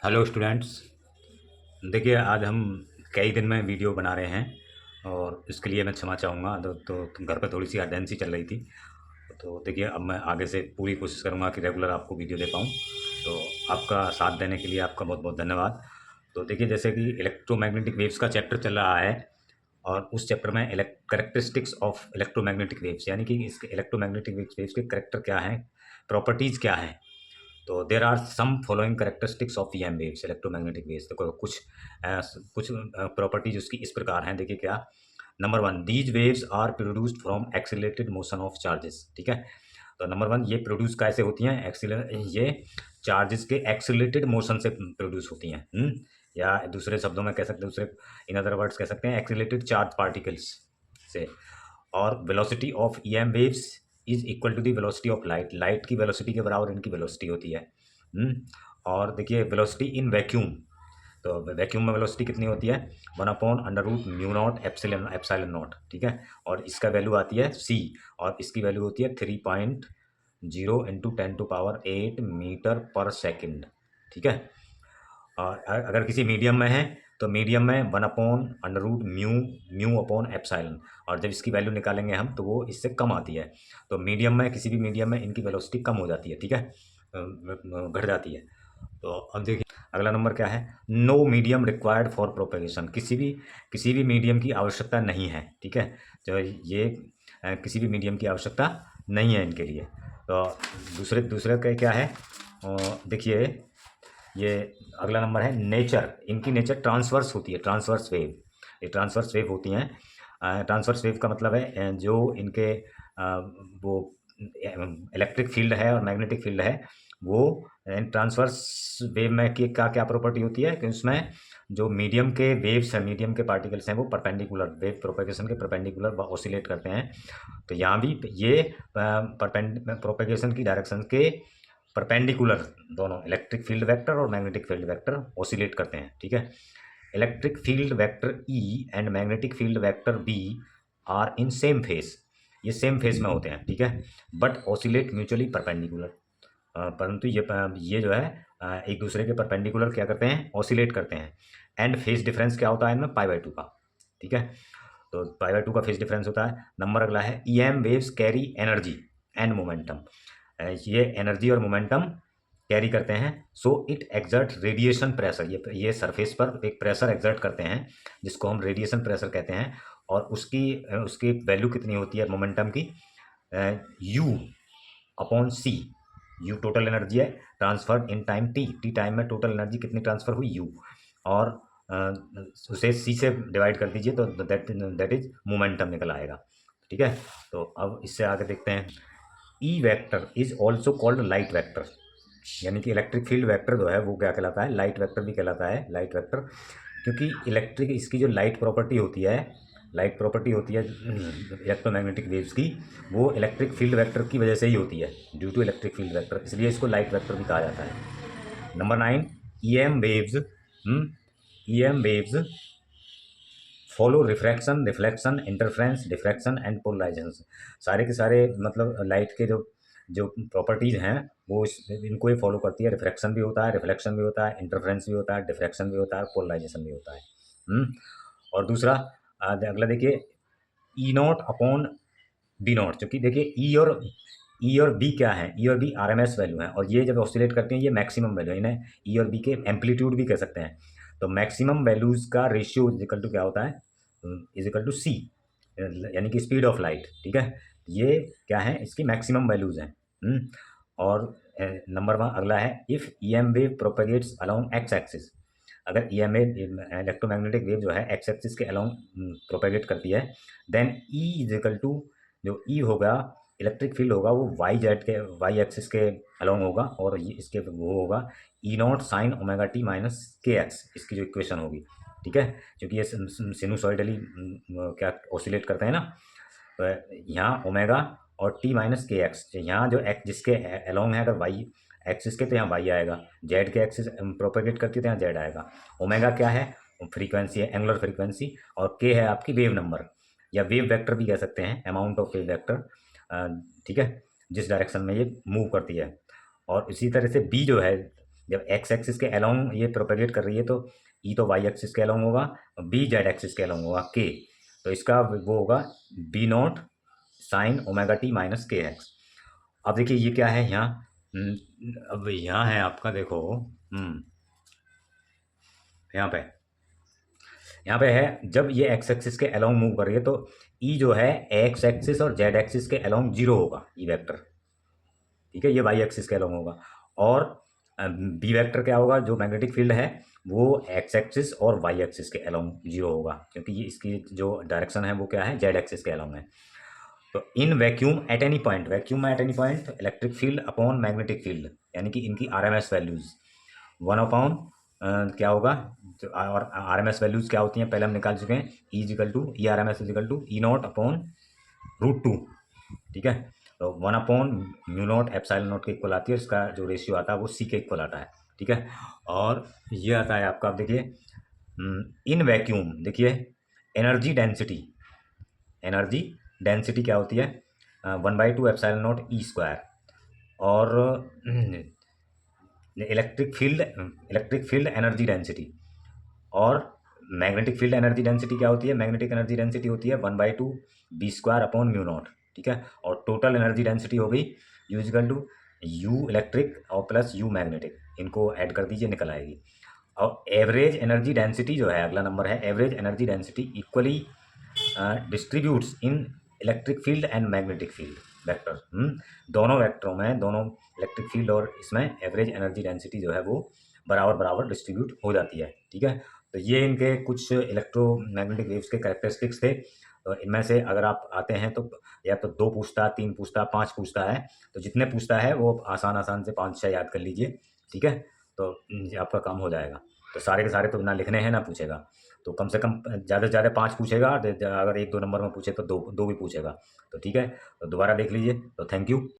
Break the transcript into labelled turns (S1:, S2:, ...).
S1: Hello students. देखिए, आज हम कई दिन में वीडियो बना रहे हैं और इसके लिए मैं क्षमा चाहूँगा। तो घर पर थोड़ी सी अर्जेंसी चल रही थी। तो देखिए, अब मैं आगे से पूरी कोशिश करूँगा कि रेगुलर आपको वीडियो दे पाऊँ। तो आपका साथ देने के लिए आपका बहुत बहुत धन्यवाद। तो देखिए, जैसे कि इलेक्ट्रोमैग्नेटिक वेव्स का चैप्टर चल रहा है और उस चैप्टर में कैरेक्टरिस्टिक्स ऑफ इलेक्ट्रोमैग्नेटिक वेव्स, यानी कि इसके इलेक्ट्रोमैग्नेटिक वेव्स के करेक्टर क्या हैं, प्रॉपर्टीज़ क्या हैं। तो there are some following characteristics of EM waves, electromagnetic waves. देखो, कुछ प्रॉपर्टीज उसकी इस प्रकार हैं। देखिए क्या। Number one, these waves are produced from accelerated motion of charges. ठीक है। तो नंबर वन, ये प्रोड्यूस कैसे होती हैं? ये चार्जेस के एक्सीलरेटेड मोशन से प्रोड्यूस होती हैं। या दूसरे शब्दों में कह सकते हैं, दूसरे इन अदर वर्ड्स कह सकते हैं, एक्सीलरेटेड चार्ज पार्टिकल्स से। और velocity of EM waves is equal to the velocity of light. Light की वेलोसिटी के बराबर इनकी वेलोसिटी होती है। और देखिए, वेलोसिटी इन वैक्यूम। तो वैक्यूम में वेलोसिटी कितनी होती है? 1/√μ0 एप्सिलॉन एप्सिलॉन नॉट। ठीक है। और इसका वैल्यू आती है c, और इसकी वैल्यू होती है 3.0 इंटू 10⁸ मीटर पर सेकंड। ठीक है। और अगर किसी मीडियम में है तो मीडियम में 1/√μ म्यू अपॉन एप्सिलॉन। और जब इसकी वैल्यू निकालेंगे हम तो वो इससे कम आती है। तो मीडियम में, किसी भी मीडियम में इनकी वेलोसिटी कम हो जाती है। ठीक है, घट जाती है। तो अब देखिए, अगला नंबर क्या है? No medium required for propagation. किसी भी मीडियम की आवश्यकता नहीं है। ठीक है। तो ये किसी भी मीडियम की आवश्यकता नहीं है इनके लिए। तो दूसरे दूसरे का क्या है? देखिए, ये अगला नंबर है नेचर। इनकी नेचर ट्रांसवर्स होती है, ट्रांसवर्स वेव। ये ट्रांसवर्स वेव होती हैं। ट्रांसवर्स वेव का मतलब है जो इनके वो इलेक्ट्रिक फील्ड है और मैग्नेटिक फील्ड है, वो ट्रांसवर्स वेव में की क्या क्या प्रॉपर्टी होती है कि उसमें जो मीडियम के वेव्स हैं, मीडियम के पार्टिकल्स हैं, वो परपेंडिकुलर वेव प्रोपेगेशन के परपेंडिकुलर ऑसिलेट करते हैं। तो यहाँ भी ये प्रोपेगेशन की डायरेक्शन के परपेंडिकुलर दोनों इलेक्ट्रिक फील्ड वेक्टर और मैग्नेटिक फील्ड वेक्टर ऑसिलेट करते हैं। ठीक है। Electric field vector E and magnetic field vector B are in same phase. ये सेम फेज में होते हैं। ठीक है। But oscillate mutually perpendicular. परंतु ये जो है एक दूसरे के परपेंडिकुलर क्या करते हैं? ऑसिलेट करते हैं। एंड फेज डिफरेंस क्या होता है इनमें? π/2 का। ठीक है। तो π/2 का फेज डिफरेंस होता है। नंबर अगला है, EM waves carry energy and momentum. ये एनर्जी और मोमेंटम कैरी करते हैं। So it exert radiation pressure. ये सरफेस पर एक प्रेशर एक्सर्ट करते हैं जिसको हम रेडिएशन प्रेशर कहते हैं। और उसकी उसकी वैल्यू कितनी होती है मोमेंटम की? U upon C. U total energy है, transfer in time T. T time में टोटल एनर्जी कितनी ट्रांसफर हुई? यू। और उसे सी से डिवाइड कर दीजिए तो दैट इज मोमेंटम निकल आएगा। ठीक है। तो अब इससे आगे देखते हैं। E vector is also called light vector. यानी कि इलेक्ट्रिक फील्ड वेक्टर जो है वो क्या कहलाता है? लाइट वेक्टर भी कहलाता है। लाइट वेक्टर, क्योंकि इलेक्ट्रिक इसकी जो लाइट प्रॉपर्टी होती है इलेक्ट्रोमैग्नेटिक वेव्स की, वो इलेक्ट्रिक फील्ड वेक्टर की वजह से ही होती है, due to electric field vector, इसलिए इसको लाइट वेक्टर भी कहा जाता है। Number 9, EM waves. EM waves follow refraction, reflection, interference, diffraction and polarisation. सारे के सारे मतलब लाइट के जो जो प्रॉपर्टीज़ हैं वो इनको ही फॉलो करती है। रिफ्रैक्शन भी होता है, रिफ्लेक्शन भी होता है, इंटरफ्रेंस भी होता है, डिफ्रैक्शन भी होता है, पोलराइजेशन भी होता है। और दूसरा अगला देखिए, ई नॉट अपॉन बी नॉट। क्योंकि देखिए ई और बी क्या है? ई और बी आरएमएस वैल्यू है, और ये जब ऑसिलेट करती हैं ये मैक्सिमम वैल्यू है। इन्हें ई और बी के एम्पलीट्यूड भी कह सकते हैं। तो मैक्सिमम वैल्यूज का रेशियो इज इक्वल टू क्या होता है? इज इक्वल टू सी, यानी कि स्पीड ऑफ लाइट। ठीक है। ये क्या है? इसकी मैक्सिमम वैल्यूज हैं। और नंबर 1 अगला है, if EM wave propagates along X axis. अगर ईएम वेव, इलेक्ट्रोमैग्नेटिक वेव जो है एक्स एक्सिस के अलोंग प्रोपेगेट करती है, then E is equal to, जो ई होगा इलेक्ट्रिक फील्ड होगा वो वाई एक्सिस के अलोंग होगा, और ये इसके वो होगा E naught sine omega T minus K X, इसकी जो इक्वेशन होगी। ठीक है। क्योंकि ये सिनुसॉइडली क्या ऑसिलेट करते हैं ना, तो यहाँ ओमेगा और टी माइनस के एक्स, यहाँ जो एक्स जिसके अलोंग है, अगर वाई एक्सिस के तो यहाँ वाई आएगा, जेड के एक्सिस प्रोपेगेट करती है तो यहाँ जेड आएगा। ओमेगा क्या है? फ्रीक्वेंसी है, एंगुलर फ्रीक्वेंसी। और के है आपकी वेव नंबर, या वेव वेक्टर भी कह सकते हैं, अमाउंट ऑफ वेव वेक्टर। ठीक है, जिस डायरेक्शन में ये मूव करती है। और इसी तरह से बी जो है, जब एक्स एक्सिस के अलोंग ये प्रोपेगेट कर रही है तो ई तो वाई एक्सिस के अलोंग होगा, बी जेड एक्सिस के अलोंग होगा के, तो इसका वो होगा B not sine omega T minus K X. अब देखिए ये क्या है यहाँ, अब यहाँ है आपका देखो, यहाँ पे है जब ये एक्स एक्सिस के अलोंग मूव कर रही है तो ई जो है एक्स एक्सिस और जेड एक्सिस के अलोंग जीरो होगा ई वेक्टर, ठीक है, ये वाई एक्सिस के अलोंग होगा। और बी वेक्टर क्या होगा, जो मैग्नेटिक फील्ड है वो एक्स एक्सिस और वाई एक्सिस के अलोंग जीरो होगा, क्योंकि ये इसकी जो डायरेक्शन है वो क्या है, जेड एक्सिस के अलोंग है। तो in vacuum at any point, vacuum में at any point electric field upon magnetic field, यानी कि इनकी आरएमएस वैल्यूज 1 अपॉन क्या होगा, और आरएमएस वैल्यूज क्या होती हैं पहले हम निकाल चुके हैं, E is equal to E R M S is equal to E naught upon √2, ठीक है। तो 1/म्यू नॉट एप्सिलॉन नॉट के इक्वल आती है, इसका जो रेशियो आता है वो सी के इक्वल आता है, ठीक है। और ये आता है आपका, आप देखिए इन वैक्यूम, देखिए एनर्जी डेंसिटी क्या होती है 1/2 एप्सिलॉन नॉट ई स्क्वायर, और इलेक्ट्रिक फील्ड एनर्जी डेंसिटी, और मैग्नेटिक फील्ड एनर्जी डेंसिटी क्या होती है, मैग्नेटिक एनर्जी डेंसिटी होती है 1/2 B square upon mu not, ठीक है। और टोटल एनर्जी डेंसिटी हो गई U equal to U electric और प्लस यू मैग्नेटिक, इनको ऐड कर दीजिए निकल आएगी। और एवरेज एनर्जी डेंसिटी जो है अगला नंबर है, average energy density equally distributes in electric field and magnetic field vector, दोनों वेक्टरों में, दोनों इलेक्ट्रिक फील्ड और इसमें एवरेज एनर्जी डेंसिटी जो है वो बराबर बराबर डिस्ट्रीब्यूट हो जाती है, ठीक है। तो ये इनके कुछ इलेक्ट्रोमैग्नेटिक वेव्स के कैरेक्टरिस्टिक्स थे। तो इनमें से अगर आप आते हैं तो या तो 2 पूछता, 3 पूछता, 5 पूछता है, तो जितने पूछता है वो आसान से 5-6 याद कर लीजिए, ठीक है। तो ये आपका काम हो जाएगा। तो सारे के सारे तो ना लिखने हैं ना पूछेगा, तो कम से कम ज़्यादा से ज़्यादा 5 पूछेगा, अगर 1-2 नंबर में पूछे तो दो भी पूछेगा, तो ठीक है। तो दोबारा देख लीजिए, तो थैंक यू।